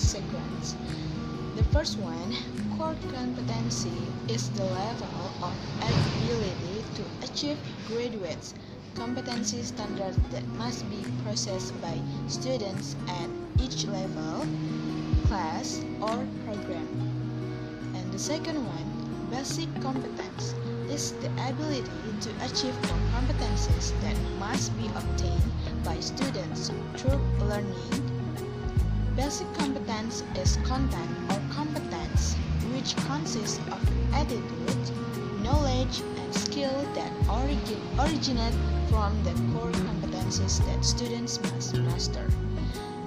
sequence. The first one, core competency, is the level of ability to achieve graduates competency standards that must be processed by students at each level, class, or program. And the second one, basic competence, is the ability to achieve core competencies that must be obtained by students through learning. Basic competence is content or competence, which consists of attitude, knowledge, and skill that originate from the core competencies that students must master.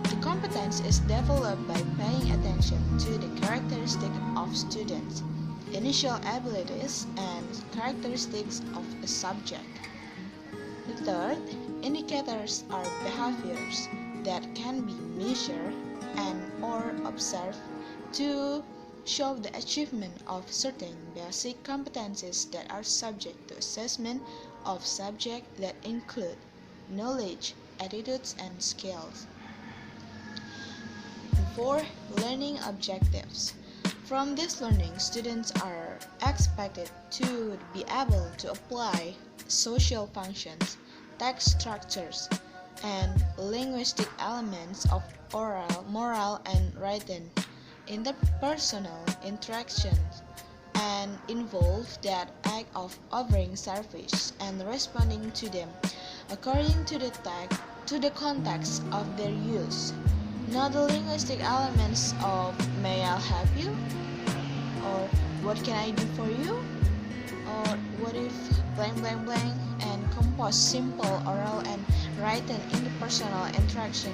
The competence is developed by paying attention to the characteristics of students, initial abilities, and characteristics of a subject. The third, indicators are behaviors that can be measured and or observed to show the achievement of certain basic competencies that are subject to assessment of subjects that include knowledge, attitudes, and skills. And 4. Learning objectives. From this learning, students are expected to be able to apply social functions, text structures, and linguistic elements of oral, moral, and written interpersonal interactions, and involve that act of offering service and responding to them according to the context of their use. Not the linguistic elements of may I help you, or what can I do for you, or what if blank blank blank, and compose simple oral and written interpersonal interaction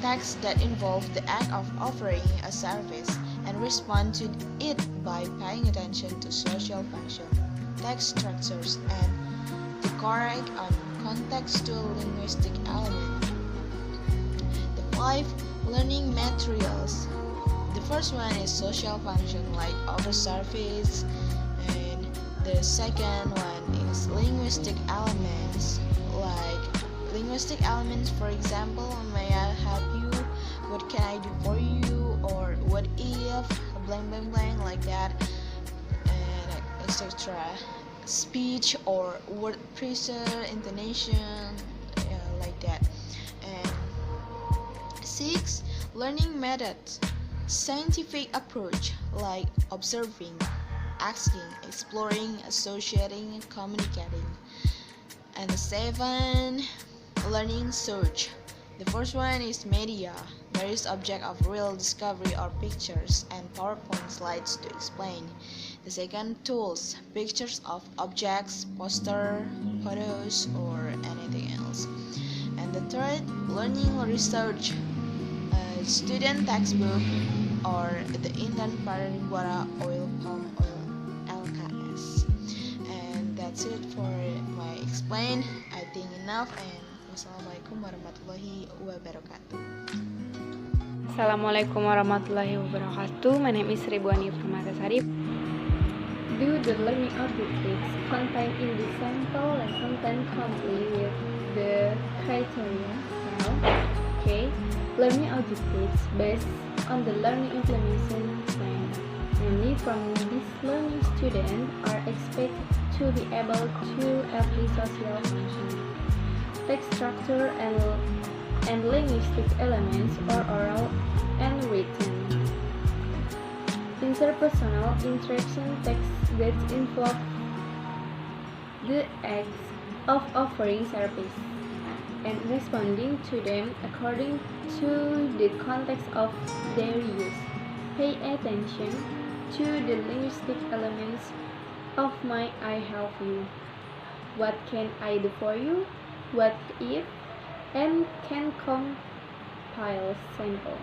texts that involve the act of offering a service and respond to it by paying attention to social function, text structures, and the correct and contextual linguistic element. The 5 learning materials. The first one is social function like offer service, and the second one is linguistic elements like linguistic elements, for example, may I help you, what can I do for you, or what if blank blank blank, like that, and etc. Speech or word pressure, intonation, like that. And 6. Learning methods, scientific approach like observing, asking, exploring, associating, communicating. And 7. Learning search. The first one is media, various objects of real discovery or pictures and PowerPoint slides to explain. The second, tools, pictures of objects, poster, photos, or anything else. And the third, learning research, student textbook or the Antarina Bramudia oil palm oil LKS. And that's it for my explain. I think enough, and wassalamualaikum warahmatullahi wabarakatuh. Assalamualaikum warahmatullahi wabarakatuh. My name is Ribuani Permatasari. Do the learning objectives contained in the sample lesson plan complete with the criteria? Okay. Learning objectives based on the learning implementation plan. Mainly from this learning, students are expected to be able to apply social function, text structure, and linguistic elements or oral and written. Interpersonal interaction texts that involve the act of offering service and responding to them according to the context of their use. Pay attention to the linguistic elements of my I help you, what can I do for you, what if, and can compile sample.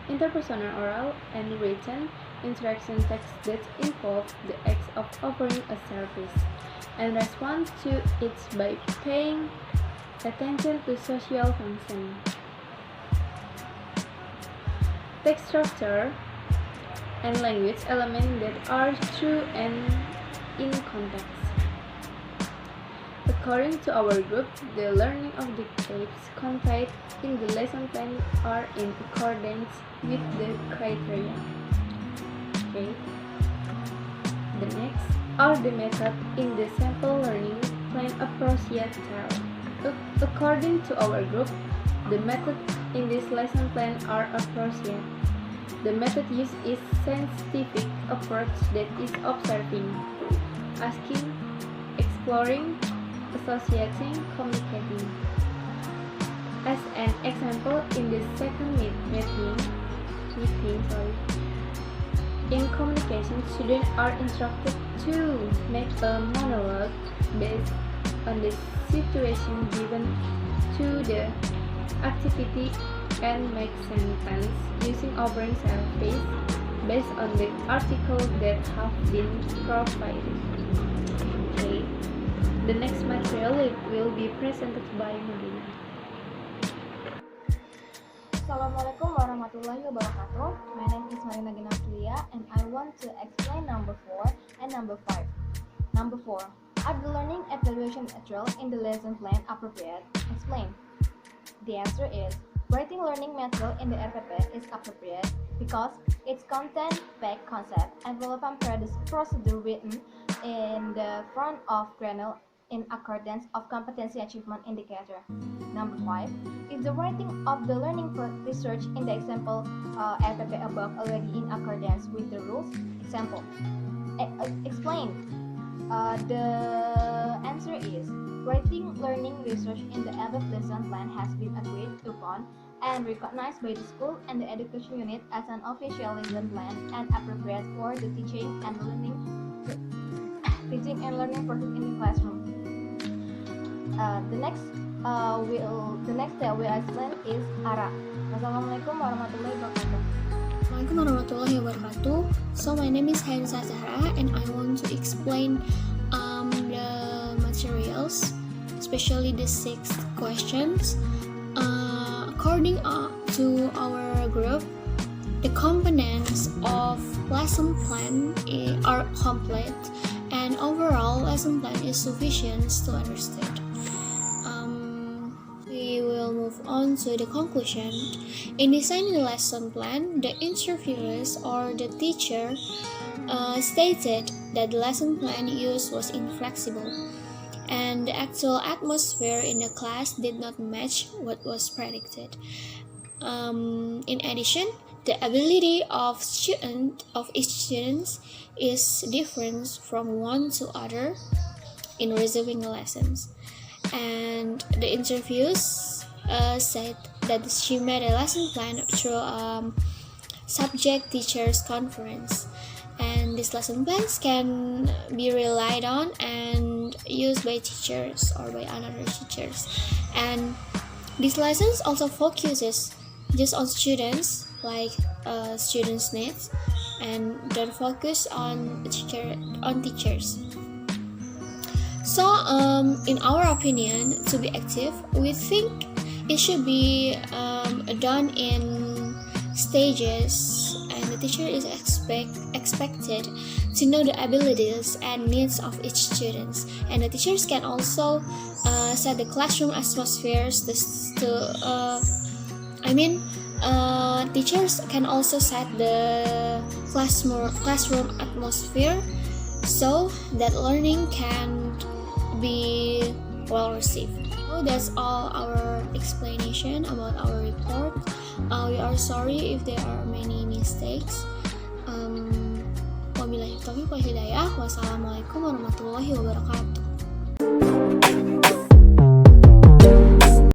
Interpersonal oral and written interaction texts that involve the act of offering a service and respond to it by paying attention to social function. Text structure and language elements that are true and in context. A According to our group, the learning objectives contained in the lesson plan are in accordance with the criteria. Okay. The next are the method in the sample learning plan appropriate style. According to our group, the method in this lesson plan are appropriate. The method used is scientific approach that is observing, asking, exploring, associating, communicating. As an example, in the second meeting, in communication, students are instructed to make a monologue based on the situation given to the activity and make sentence using opening surface based on the article that have been provided. Okay. The next material will be presented by Marina. Assalamualaikum warahmatullahi wabarakatuh. My name is Marina Gina Aprilia and I want to explain number 4 and number 5. Number 4. Are the learning evaluation material in the lesson plan appropriate? Explain. The answer is writing learning material in the RPP is appropriate because its content-packed concept and relevant procedure written in the front of grammar in accordance of competency achievement indicator. Number 5 is the writing of the learning research in the example RPP above already in accordance with the rules. Example. Explain. The answer is writing learning research in the above lesson plan has been agreed upon and recognized by the school and the education unit as an official lesson plan and appropriate for the teaching and learning process in the classroom. The next step we explain is ARA. Wassalamualaikum warahmatullahi wabarakatuh. Assalamualaikum warahmatullahi wabarakatuh. So my name is Khairunnisa Az'zahra and I want to explain the materials, especially the 6 questions. According to our group, the components of lesson plan are complete and overall lesson plan is sufficient to understand. We will move on to the conclusion. In designing the lesson plan, the interviewers or the teacher stated that the lesson plan used was inflexible and the actual atmosphere in the class did not match what was predicted. In addition, the ability of each student is different from one to other in receiving lessons. And the interviews said that she made a lesson plan through subject teachers conference, and these lesson plans can be relied on and used by teachers or by another teachers. And these lessons also focuses just on students, like students' needs, and don't focus on teachers. So, in our opinion, to be active, we think it should be done in stages, and the teacher is expected to know the abilities and needs of each student. And the teachers can also set the classroom atmospheres teachers can also set the classroom atmosphere so that learning can be well received. So that's all our explanation about our report. We are sorry if there are many mistakes. Wabillahi taufiq wal hidayah. Wassalamualaikum warahmatullahi wabarakatuh.